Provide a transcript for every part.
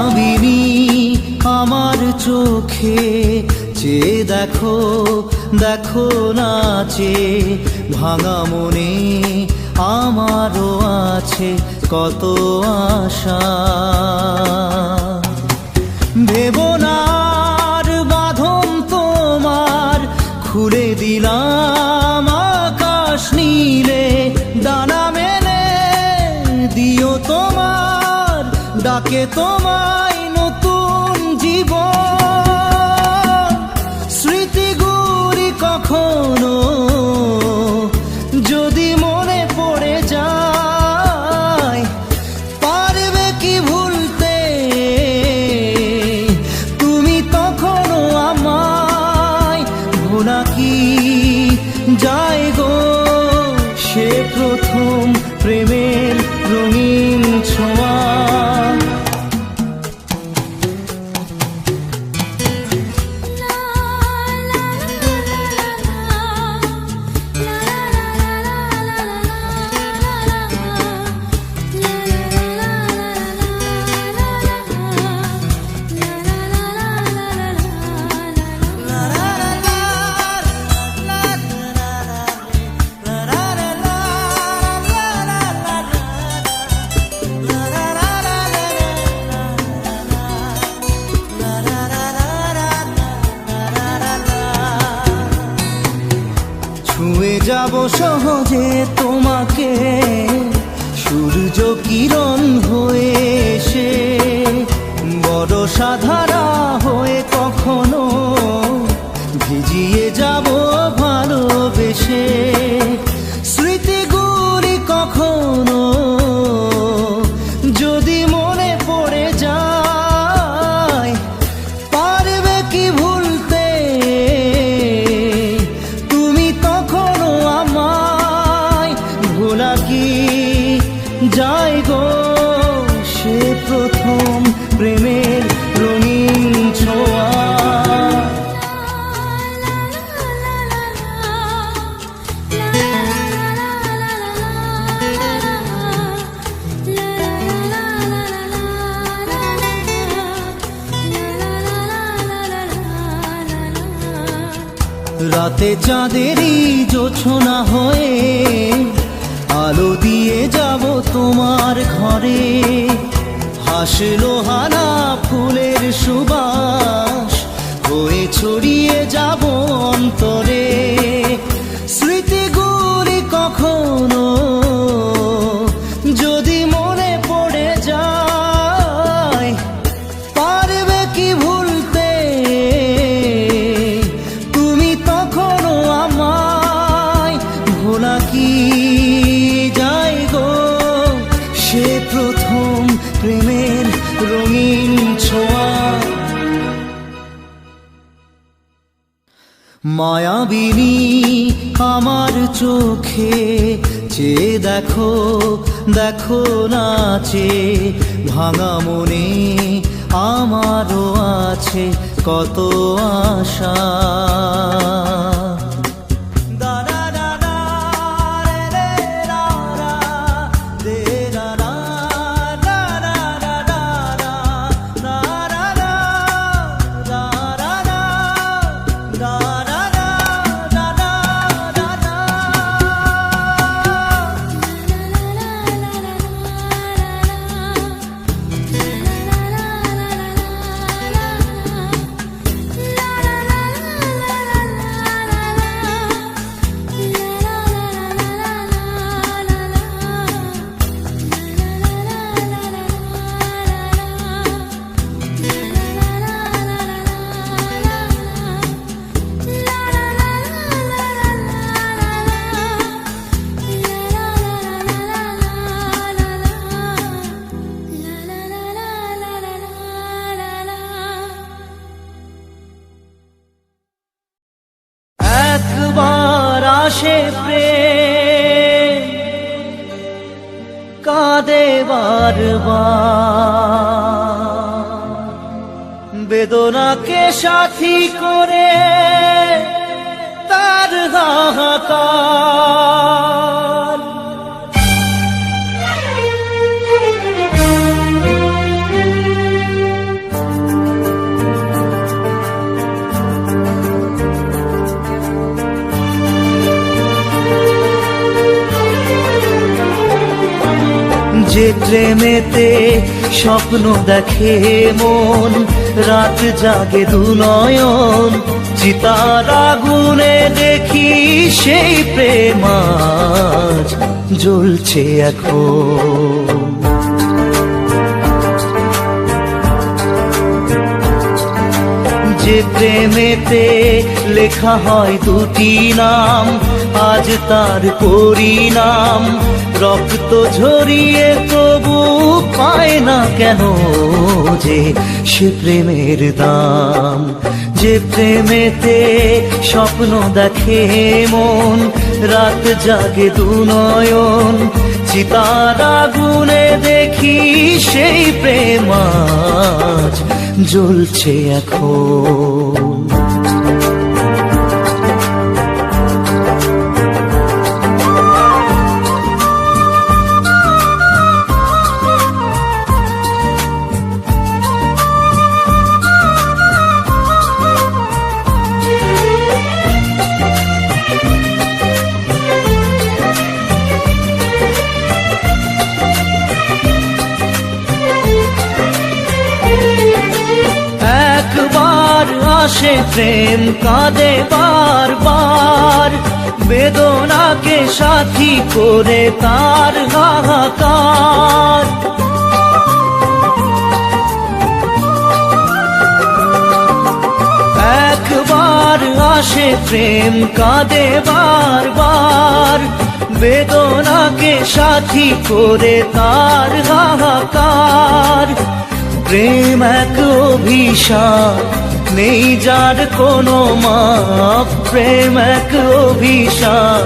মায়াবিনী আমার চোখে চেয়ে দেখো দেখো নাচে ভাঙা মনে আমারও আছে কত আশা। ভেবনার বাঁধন তোমার খুলে দিলাম আকাশ নীলে, ডানা মেলে দিও তোমার ডাকে তোমায় নতুন জীবন। স্মৃতিগুলি কখনো যদি মনে পড়ে যায়, পারবে কি ভুলতে তুমি তখনও আমায়? ভোলা কি যায় গো সে প্রথম প্রেমের রঙিন ছোঁয়া। ছুঁয়ে যাব সহজে তোমাকে সূর্য কিরণ হয়ে এসে, বড় সাধারা হয়ে কখনো ভিজিয়ে যাব ভালোবেসে। স্মৃতিগুলি কখনো যদি মনে পড়ে যায়, পারবে কি ভুলতে তুমি তখনও আমায়? ভোলা কি যায় গো সে প্রথম প্রেমের রঙিন ছোঁয়া। রাতে চাঁদেরই জোছনা হয়ে আলো দিয়ে যাব তোমার ঘরে, হাসলো হানা ফুলের সুবাস হয়ে ছড়িয়ে যাব অন্তরে। স্মৃতিগুলি কখনো যদি মনে পড়ে যায়, পারবে কি ভুলতে তুমি তখনও আমায়? ভোলা কি যায় গো সে প্রথম প্রেমের রঙিন ছোঁয়া। মায়াবিনী আমার চোখে চেয়ে দেখো দেখো নাচে ভাঙা মনে আমারও আছে কত আশা। আসে প্রেম কাঁদে বারবার, বেদনাকে সাথী করে তার হাহাকার। যে প্রেমেতে স্বপ্ন দেখে মন, রাত জাগে দু নয়ন, চিতার আগুনে দেখি সেই প্রেম আজ জ্বলছে এখন। যে প্রেমেতে লেখা হয় দুটি নাম, আজ তার পরিণাম রক্ত ঝরিয়ে তবু পায় না কেন যে সে প্রেমের দাম। যে প্রেমেতে স্বপ্ন দেখে মন, রাত জাগে দু নয়ন, চিতার আগুনে দেখি সেই প্রেম আজ জ্বলছে এখন। আসে প্রেম কাঁদে বারবার, বেদনাকে সাথী করে তার হাহাকার। একবার আসে প্রেম কাঁদে বারবার, বেদনাকে সাথী করে তার হাহাকার। প্রেম এক অভিশাপ, নেই যার কোনো মাপ। প্রেম এক অভিশাপ,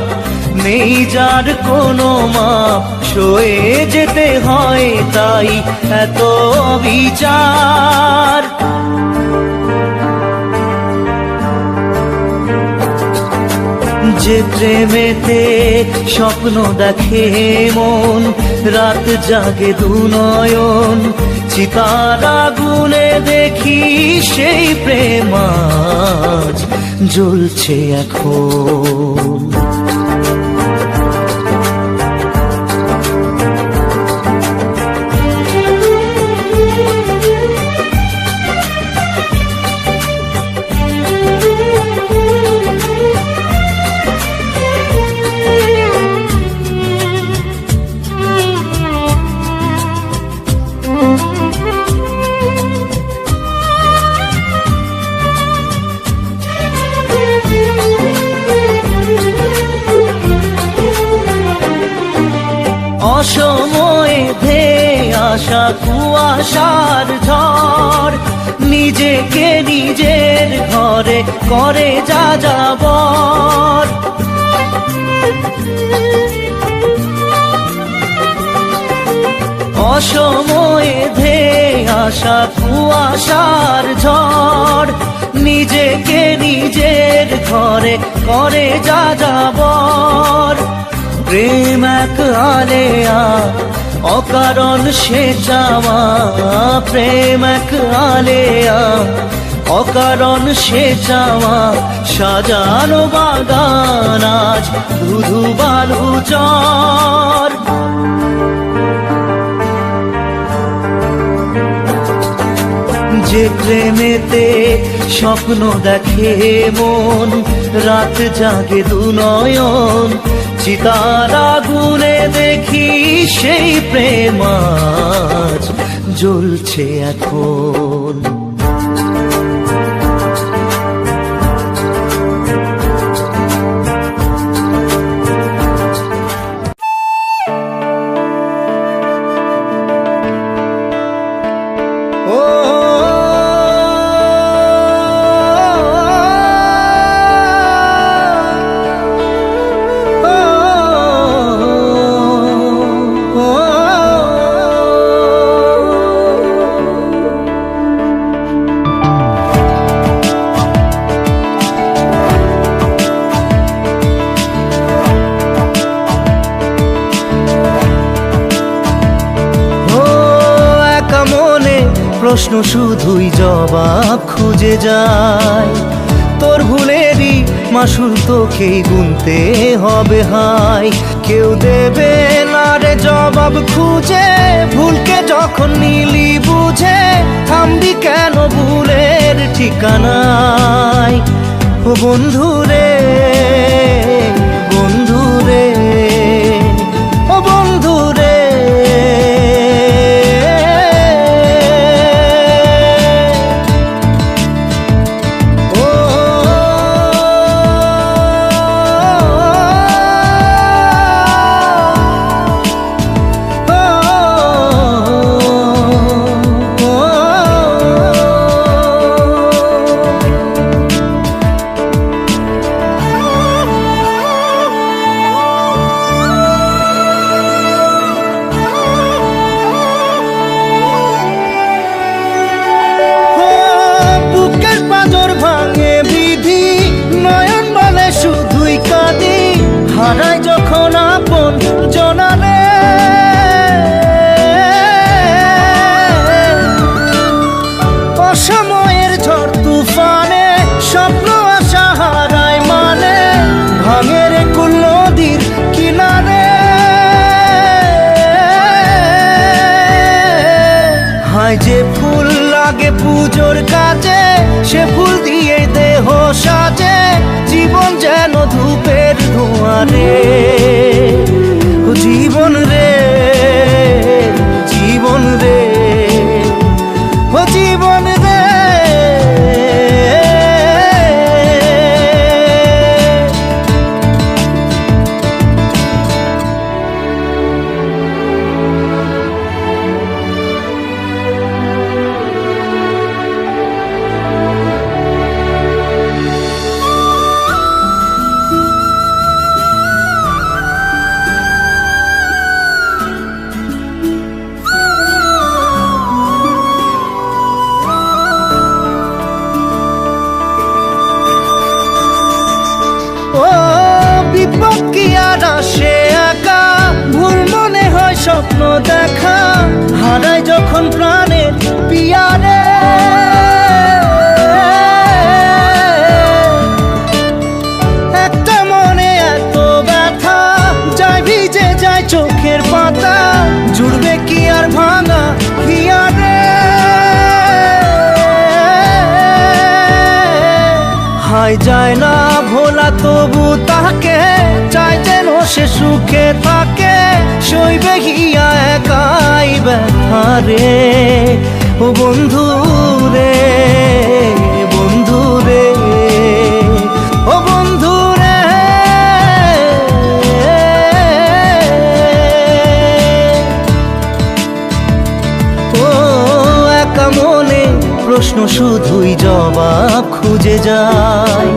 নেই যার কোনো মাপ। সয়ে যেতে হয় তাই এত বিচার। যে প্রেমেতে স্বপ্ন দেখে মন, রাত জাগে দু নয়ন, চিতার আগুনে দেখি সেই প্রেম আজ জ্বলছে এখন। অসময়ে ধেয়ে আসা কুয়াশার ঝড়, নিজেকে নিজের ঘরে করে যা যাবর। অসময়ে ধেয়ে আসা কুয়াশার ঝড়, নিজেকে নিজের ঘরে করে যা যাবর। প্রেম এক আলেয়া, অকারণ সে চাওয়া। প্রেম এক আলেয়া, অকারণ সে চাওয়া। সাজানো বাগান আজ ধুধু বালু চর। যে প্রেমেতে স্বপ্ন দেখে মন, রাত জাগে দু নয়ন, চিতার আগুনে দেখি সেই প্রেম আজ জ্বলছে এখন। প্রশ্ন শুধুই জবাব খুঁজে যায়। তোর ভুলেরই মাসুল তোকেই গুনতে হবে হায়। কেউ দেবে না রে জবাব খুঁজে ও বন্ধু রে, বন্ধু রে, ও বন্ধু রে। হারাই যখন আপন জনারে, অসময়ের ঝড় তুফানে স্বপ্ন আশা হারায় মানে, ভাঙের কুল নদীর কিনারে। হায় যে ফুল লাগে পুজোর কাজে, সে ফুল দিয়ে দেহ সাজে, জীবন যেন ধূপের ধোঁয়ারে। ও জীবন রে, জীবন রে, ও জীবন রে। ও বিপদ কি আর আসে একা, ভুল মনে হয় স্বপ্ন দেখা, হারাই যখন প্রাণের পিয়ারে। একটা মনে এত ব্যথা, যায় ভিজে যায় চোখের পাতা, জুড়বে কি আর ভাঙা হিয়ারে। হায় যায় না ভোলা তবু তাকে, চাই যেন সে সুখে থাকে, সইবে হিয়া একাই ব্যথা রে। ও বন্ধু রে, বন্ধু রে, ও বন্ধু রে। ও একা মনে প্রশ্ন শুধুই জবাব খুঁজে যায়,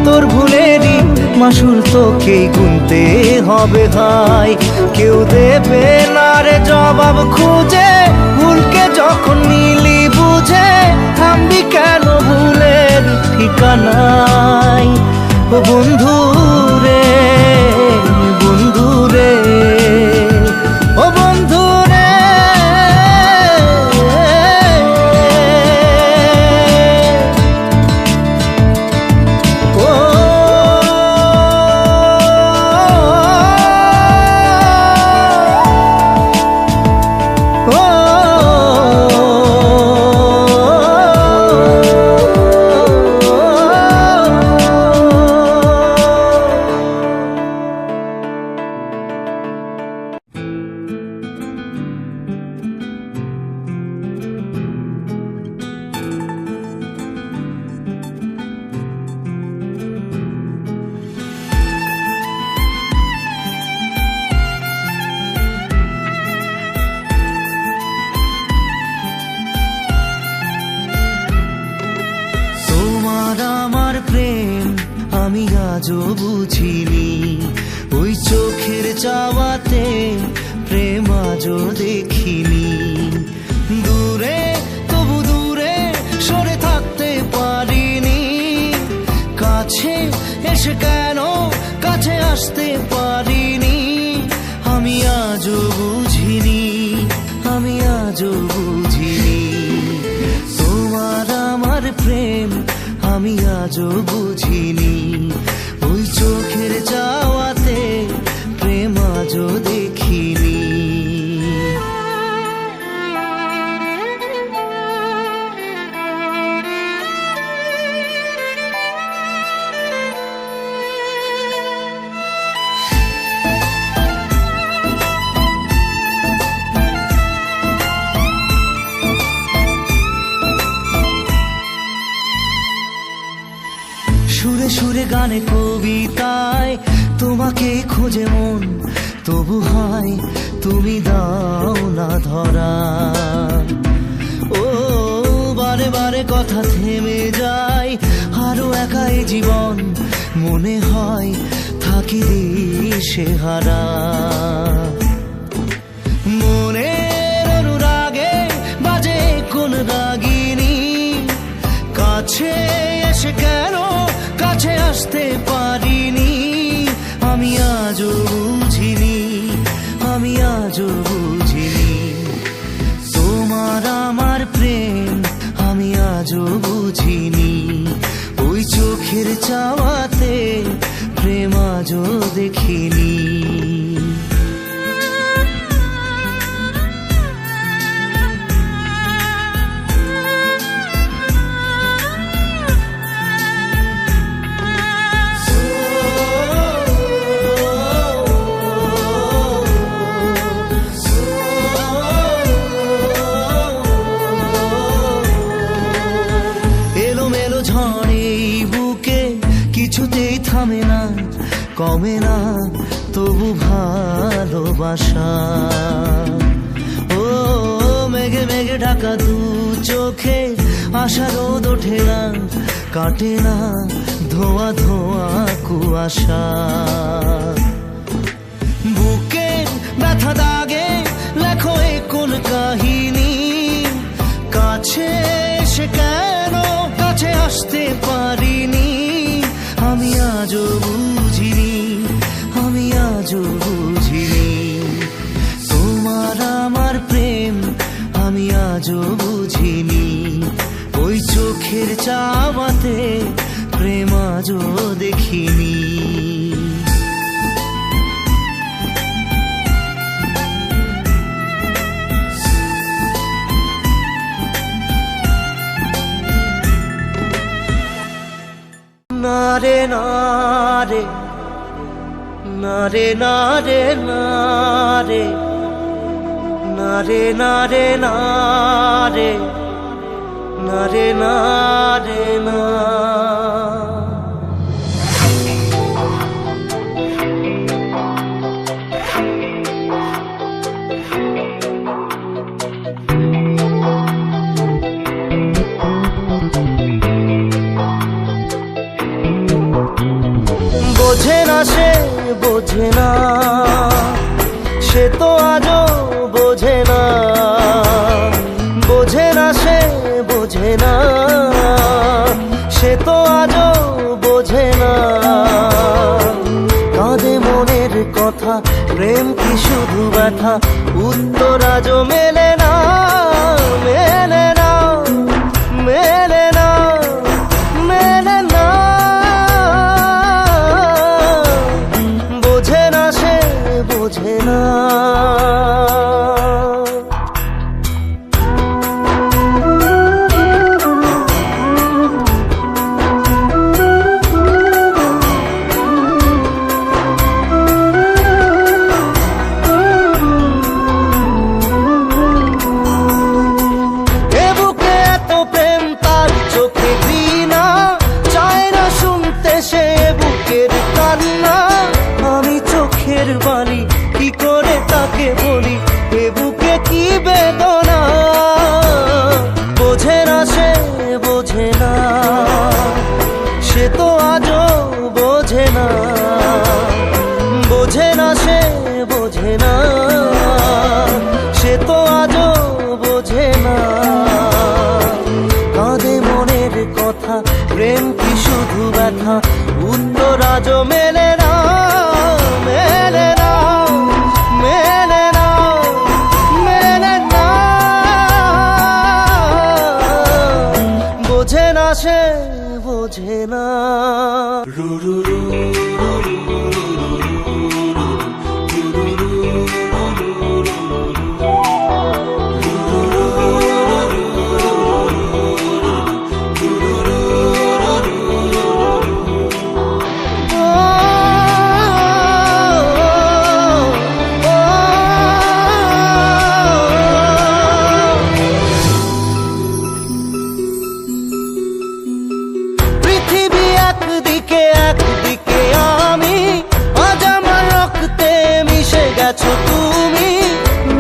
তোর ভুলেরই মাসুল তোকেই গুনতে হবে ভাই। কেউ দেবে না রে জবাব খুঁজে, ভুলকে যখন নিলি বুঝে, থামবি কেন ভুলের ঠিকানায়। ও বন্ধু রে, বন্ধু রে, ও বন্ধু রে। আমি আজও বুঝিনি, ওই চোখের চাওয়াতে প্রেম আজও দেখিনি। দূরে তবু দূরে সরে থাকতে পারিনি, কাছে এসে কেন কাছে আসতে পারিনি। আমি আজও বুঝিনি, আমি আজও বুঝিনি, তোমার আমার প্রেম আমি আজও বুঝিনি। ওই চোখের চাওয়াতে প্রেম আজও দেখিনি। গানে কবিতায় তোমাকে খোঁজে মন, তবু হয় তুমি দাও না ধরা। ও বারে বারে কথা থেমে যায়, আরো একাই জীবন মনে হয় থাকি দিশে হারা। মনের অনুরাগে বাজে কোন রাগিনী, কাছে এসে কেন কাছে আসতে পারিনি। আমি আজও বুঝিনি, আমি আজও বুঝিনি তোমার আমার প্রেম, আমি আজও বুঝিনি। ওই চোখের চাওয়াতে প্রেম আজও দেখিনি। কিছুতেই থামে না, কমে না তবু ভালোবাসা। ও মেঘে মেঘে ঢাকা দু চোখে আশা রোদ ওঠে না, কাটে না ধোয়া ধোয়া কুয়াশা। বুকে ব্যথা দাগে লেখো এ কোন কাহিনী, কাছে এসে কেন কাছে আসতে পারিনি। আমি আজও বুঝিনি, আমি আজও বুঝিনি তোমার আমার প্রেম, আমি আজও বুঝিনি। ওই চোখের চাওয়াতে প্রেম আজও দেখিনি। নারে নারে নারে নারে নারে নারে নারে নারে নারে নারে না। বোঝে না সে বোঝে না, সে তো আজও বোঝে না। বোঝে না সে বোঝে না, সে তো আজও বোঝে না। কাঁদে মনের কথা, প্রেম কি শুধু ব্যথা, উত্তর আজও মেলে না, মেলে না, মেলে না, মেলে না। বোঝে না সে বোঝে না। বাণী কি করে তাকে বলি, এ বুকে কি বেদনা। বোঝে না সে বোঝে না, সে তো আজও বোঝে না। বোঝে না সে বোঝে না, সে তো আজও বোঝে না। কাঁদে মনের কথা, প্রেম কি শুধু ব্যথা, উত্তর আজও মেলে না, মেলে না, মেলে না, মেলে না। বোঝে না সে বোঝে না।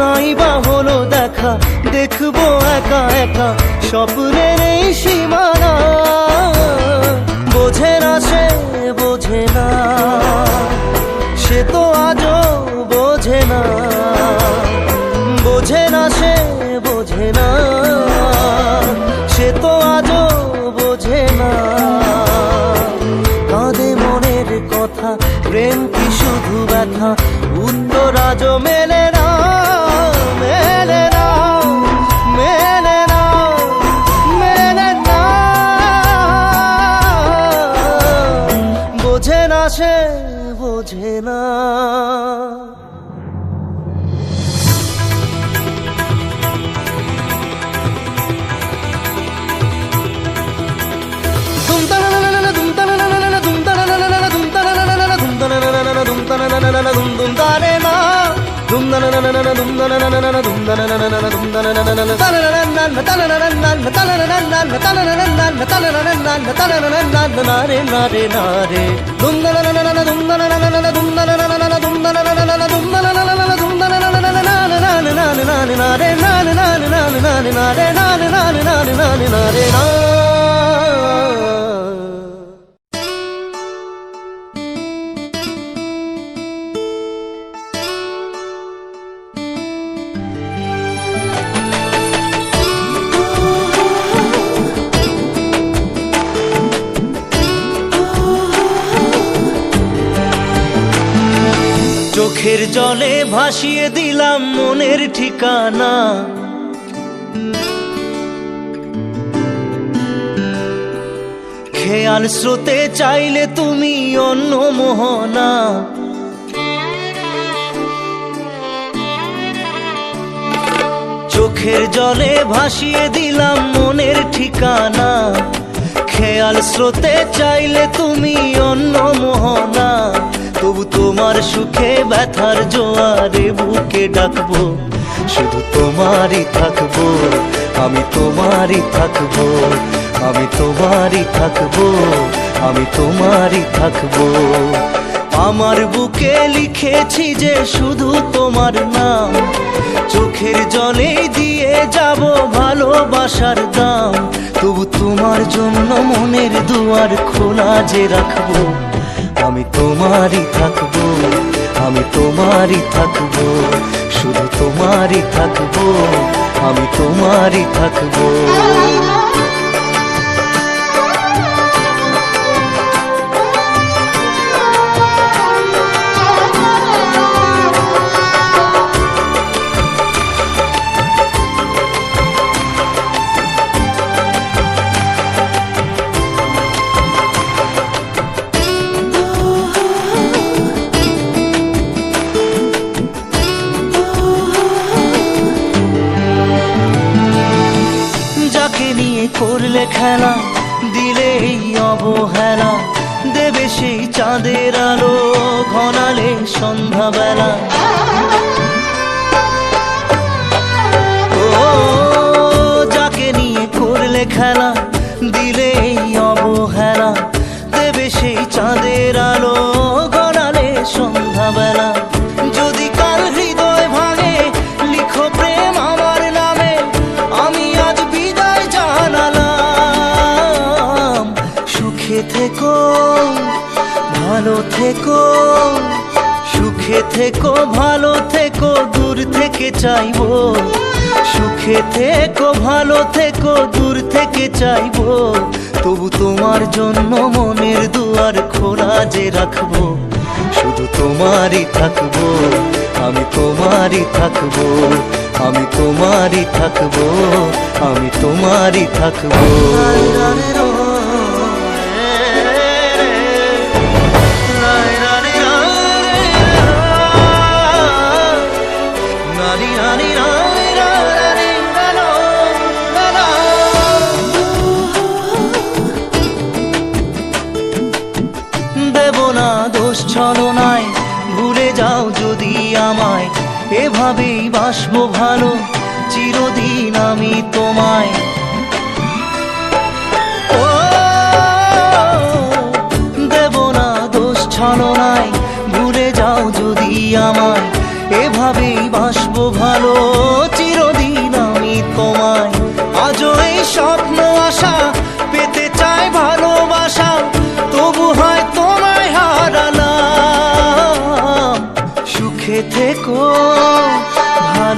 নাই বা হলো দেখা, দেখবো একা একা স্বপ্নের এই সীমানা। বোঝে না সে বোঝে না, সে তো আজও বোঝে না। বোঝে না সে বোঝে না, সে তো আজও বোঝে না। কাঁদে মনের কথা, প্রেম কি শুধু ব্যথা, উত্তর আজও মেলে না, মেলে না, মেলে না, মেলে না। বোঝে না সে বোঝে না। চোখের জলে ভাসিয়ে দিলাম মনের ঠিকানা। খেয়াল স্রোতে চাইলে তুমি অন্য মোহনা। চোখের জলে ভাসিয়ে দিলাম মনের ঠিকানা। খেয়াল স্রোতে চাইলে তুমি অন্য মোহনা। তবু তোমার সুখে ব্যথার জোয়ারে বুকে ডাকবো, শুধু তোমারই থাকবো, আমি তোমারই থাকবো, আমি তোমারই থাকবো, আমি তোমারই থাকবো। আমার বুকে লিখেছি যে শুধু তোমার নাম, চোখের জলে দিয়ে যাব ভালোবাসার দাম। তবু তোমার জন্য মনের দুয়ার খোলা যে রাখবো, আমি তোমারই থাকবো, আমি তোমারই থাকবো, শুধু তোমারই থাকবো, আমি তোমারই থাকবো। করলে খেলা, দিলে এই অবহেলা, দেবে সেই চাঁদের আলো ঘনালে সন্ধ্যাবেলা। ও যাকে নিয়ে করলে খেলা, দিলে এই অবহেলা, দেবে সেই চাঁদের আলো ঘনালে সন্ধ্যাবেলা। যদি কাল হৃদয় ভাঙে লিখো প্রেম আমার নামে, আমি আজ বিদায় জানালাম। সুখে থেকো ভালো থেকো, সুখে থেকো ভালো থেকো, দূর থেকে চাইবো। সুখে থেকো ভালো থেকো, দূর থেকে চাইবো। তবু তোমার জন্য মনের দুয়ার খোলা যে রাখবো, শুধু তোমারই থাকবো, আমি তোমারই থাকবো, আমি তোমারই থাকবো, আমি তোমারই থাকবো। দেব না দোষ ছলনায়, ভুলে যাও যদি আমায়। এভাবেই বাসবো ভালো চিরদিন আমি তোমায়। ও দেব না দোষ ছলনায়, ভুলে যাও যদি আমায়। এভাবেই বাসবো ভালো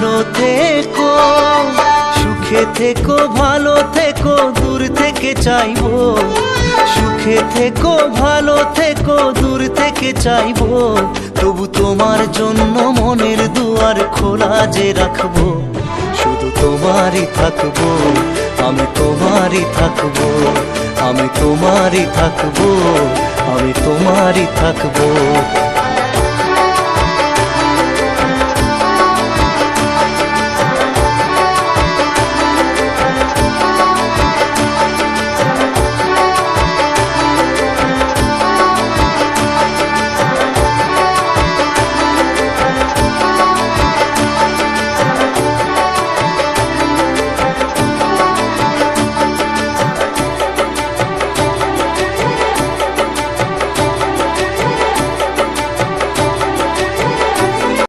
ভালো থেকো, সুখে থেকো, ভালো থেকো, দূর থেকে চাইবো। সুখে থেকো, ভালো থেকো, দূর থেকে চাইবো। তবু তোমার জন্য মনের দুয়ার খোলা যে রাখবো। শুধু তোমারই থাকবো, আমি তোমারই থাকবো, আমি তোমারই থাকবো, আমি তোমারই থাকবো।